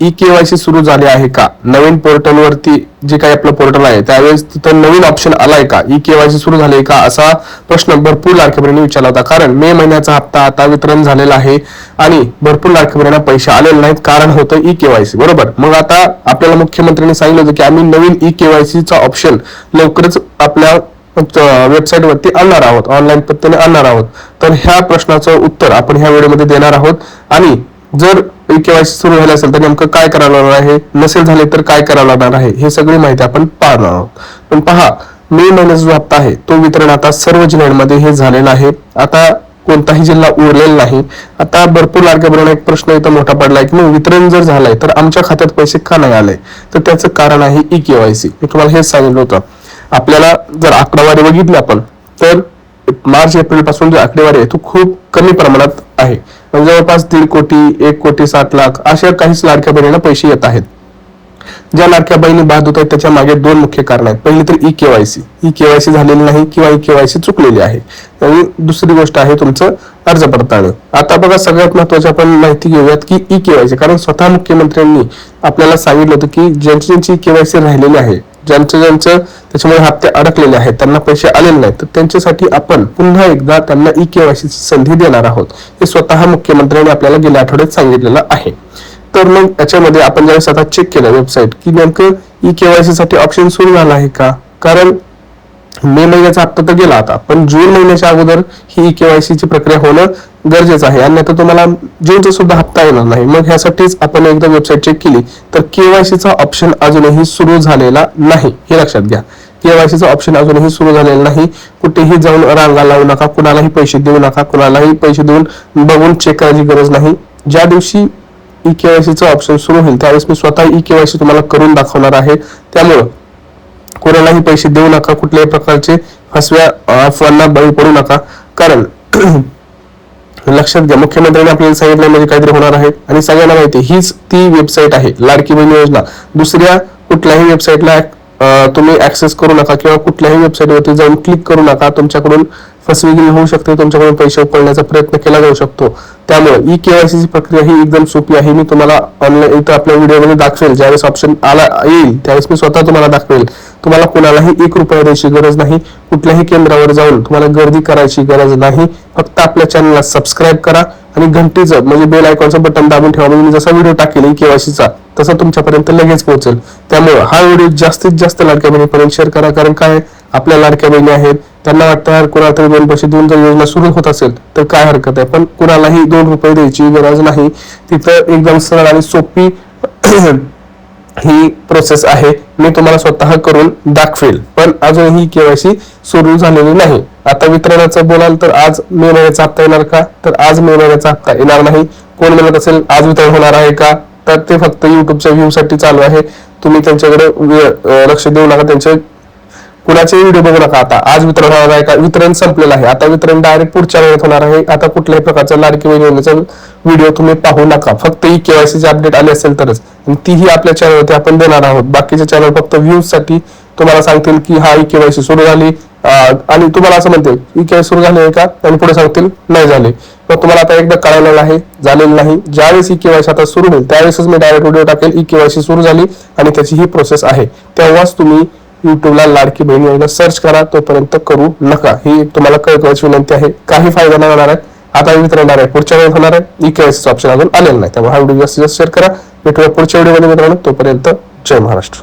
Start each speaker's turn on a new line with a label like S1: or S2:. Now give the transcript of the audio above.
S1: E KYC सुरू झाले आहे का, नवीन पोर्टलवरती जे काही आपलं पोर्टल आहे त्यावेळेस तिथं नवीन ऑप्शन आलाय का, ई केवायसी सुरू झाले का, असा प्रश्न भरपूर लाडक्या बहिणी विचारला होता. कारण मे महिन्याचा हप्ता आता वितरण झालेला आहे आणि भरपूर लाडक्या बहिणींना पैसे आलेले नाहीत, कारण होतं ई केवायसी. बरोबर. मग आता आपल्याला मुख्यमंत्र्यांनी सांगितलं होतं की आम्ही नवीन ई केवायसीचा ऑप्शन लवकरच आपल्या वेबसाईट वरती आणणार आहोत, ऑनलाईन पद्धतीने आणणार आहोत. तर ह्या प्रश्नाचं उत्तर आपण ह्या व्हिडिओमध्ये देणार आहोत. आणि जर ई केवायसी सुरू झाले असेल तर नेमकं काय करावं लागणार आहे, नसेल झाले तर काय करावं लागणार आहे, हे सगळी माहिती आपण पाहणार आहोत. पण पहा, मे महिन्याचा जो हप्ता आहे तो वितरण आता सर्व जिल्ह्यांमध्ये हे झालेलं आहे. आता कोणताही जिल्हा उरलेला नाही. आता भरपूर लाडक्या बहिणींना एक प्रश्न इथं मोठा पडलाय की मग वितरण जर झालंय तर आमच्या खात्यात पैसे का नाही आले, तर त्याचं कारण आहे ई केवायसी. मी तुम्हाला हेच सांगितलं होतं. आपल्याला जर आकडेवारी बघितली आपण तर मार्च एप्रिल पासून जी आकडेवारी आहे तो खूप कमी प्रमाणात आहे. जवळपास 1.5 कोटी 1,60,00,000 अशा काहीच लाडक्या बहिणींना पैसे येत आहेत. ज्या लाडक्या बहिणी बाद होत आहेत त्याच्या मागे दोन मुख्य कारण आहेत. पहिली तर ई केवायसी झालेली नाही किंवा ई केवायसी चुकलेली आहे. आणि दुसरी गोष्ट आहे तुमचं अर्ज पडताळणी. आता बघा, सगळ्यात महत्वाची आपण माहिती घेऊयात की ई केवायसी, कारण स्वतः मुख्यमंत्र्यांनी आपल्याला सांगितलं होतं की ज्यांची केवायसी राहिलेली आहे, ज्यांचं त्याच्यामुळे हप्ते अडकलेले आहेत, त्यांना पैसे आलेले नाहीत, तर त्यांच्यासाठी आपण पुन्हा एकदा त्यांना ई केवायसीची संधी देणार आहोत. हे स्वतः मुख्यमंत्र्यांनी आपल्याला गेल्या आठवड्यात सांगितलेलं आहे. तर मग याच्यामध्ये आपण ज्यावेळेस आता चेक केलं वेबसाईट की नेमकं ई केवायसी साठी ऑप्शन सुरू झाला आहे का, कारण मे महिन्याचा हप्ता तर गेला आता, पण जून महिन्याच्या अगोदर ही ई केवायसी ची प्रक्रिया होणं गरजेचं आहे. आणि आता तुम्हाला जूनचा सुद्धा हप्ता येणार नाही. मग ह्यासाठीच आपण एकदा वेबसाईट चेक केली तर केवायसीचा ऑप्शन अजूनही सुरू झालेला नाही, हे लक्षात घ्या. केवायसीचा ऑप्शन अजूनही सुरू झालेला नाही. कुठेही जाऊन रांगा लावू नका, कुणालाही पैसे देऊ नका, कुणालाही पैसे देऊन बघून चेक करायची गरज नाही. ज्या दिवशी ई केवायसीचा ऑप्शन सुरू होईल त्यावेळेस मी स्वतः ई केवायसी तुम्हाला करून दाखवणार आहे. त्यामुळं कोणालाही पैसे देऊ नका, कुठल्याही प्रकारचे फसव्या अफवांना बळी पडू नका. कारण लक्षात घ्या, मुख्यमंत्र्यांनी आपल्याला सांगितलं म्हणजे काहीतरी होणार आहे. आणि सगळ्यांना माहिती हीच ती वेबसाईट आहे लाडकी बहीण योजना. दुसऱ्या कुठल्याही वेबसाईटला तुम्ही ऍक्सेस करू नका किंवा कुठल्याही वेबसाईटवरती जाऊन क्लिक करू नका. तुमच्याकडून फसवेगिरी होऊ शकते, तुमच्याकडून पैसे उकळण्याचा प्रयत्न केला जाऊ शकतो. त्यामुळे ई केवायसी ची प्रक्रिया ही एकदम सोपी आहे. मी तुम्हाला ऑनलाईन इथं आपल्या व्हिडिओमध्ये दाखवेल. ज्यावेळेस ऑप्शन येईल त्यावेळेस मी स्वतः तुम्हाला दाखवेल. तुम्हाला कुणालाही 1 रुपया द्यायची गरज नाही, कुठल्याही केंद्रावर जाऊन तुम्हाला गर्दी करायची गरज नाही. फक्त आपल्या चॅनलला सबस्क्राईब करा आणि घंटीचं म्हणजे बेल आयकॉनचं बटन दाबून ठेवा. म्हणजे मी जसा व्हिडिओ टाकेल ई केवायसीचा तसा तुमच्यापर्यंत लगेच पोहोचेल. त्यामुळे हा व्हिडिओ जास्तीत जास्त लाडक्या बहिणीपर्यंत शेअर करा. कारण काय, आपल्या लाडक्या बहिणी आहेत, त्यांना वाटतं यार कुणाला तरी 2 पैसे देऊन जर योजना सुरू होत असेल तर काय हरकत आहे, पण कुणालाही 2 रुपये द्यायची गरज नाही. तिथं एकदम सरळ आणि सोपी ही प्रोसेस आहे. मी तुम्हाला स्वतः करून दाखवेल. पण अजूनही केवायसी सुरू झालेली नाही. आता वितरणाचं बोलाल तर आज मे महिन्याचा हप्ता येणार का, तर आज मे महिन्याचा हप्ता येणार नाही. कोण म्हणत असेल आज वितरण होणार आहे का, तर ते फक्त युट्यूबच्या व्ह्यू साठी चालू आहे. तुम्ही त्यांच्याकडे लक्ष देऊ नका, त्यांचे कुणाचे व्हिडिओ बघू नका. आता आज वितरण होणार आहे का, वितरण संपलेलं आहे. आता वितरण डायरेक्ट पुढच्या वेळेत होणार आहे. आता कुठल्याही प्रकारचा लाडकी बहीण योजनेचा व्हिडिओ तुम्ही पाहू नका. फक्त ई केवायसी अपडेट आले असेल तरच, तीही आपल्या चॅनलवरती आपण देणार आहोत. बाकीच्या चॅनल फक्त व्ह्यूज साठी तुम्हाला सांगतील की हा ई केवायसी सुरू झाली आणि तुम्हाला असं म्हणतील ई केवायसी सुरू झाली आहे का, आणि पुढे सांगतील नाही झाले. तर तुम्हाला आता एकदा कळालेलं आहे, झालेलं नाही. ज्यावेळेस ई केवायसी आता सुरू होईल त्यावेळेसच मी डायरेक्ट व्हिडिओ टाकेल ई केवायसी सुरू झाली आणि त्याची ही प्रोसेस आहे. तेव्हाच तुम्ही युट्यूबला लाडकी बहीण योजना सर्च करा, तोपर्यंत करू नका. ही तुम्हाला कळकळीची विनंती आहे. काही फायदा नाही होणार आहे. आता वितरण आहे, पुढच्या वेळेस होणार आहे. ई केवायसीचं ऑप्शन अजून आलेलं नाही. त्यामुळे हा व्हिडिओ जास्तीत जास्त शेअर करा. भेटूया पुढच्या व्हिडिओमध्ये मित्रांनो. तोपर्यंत जय महाराष्ट्र.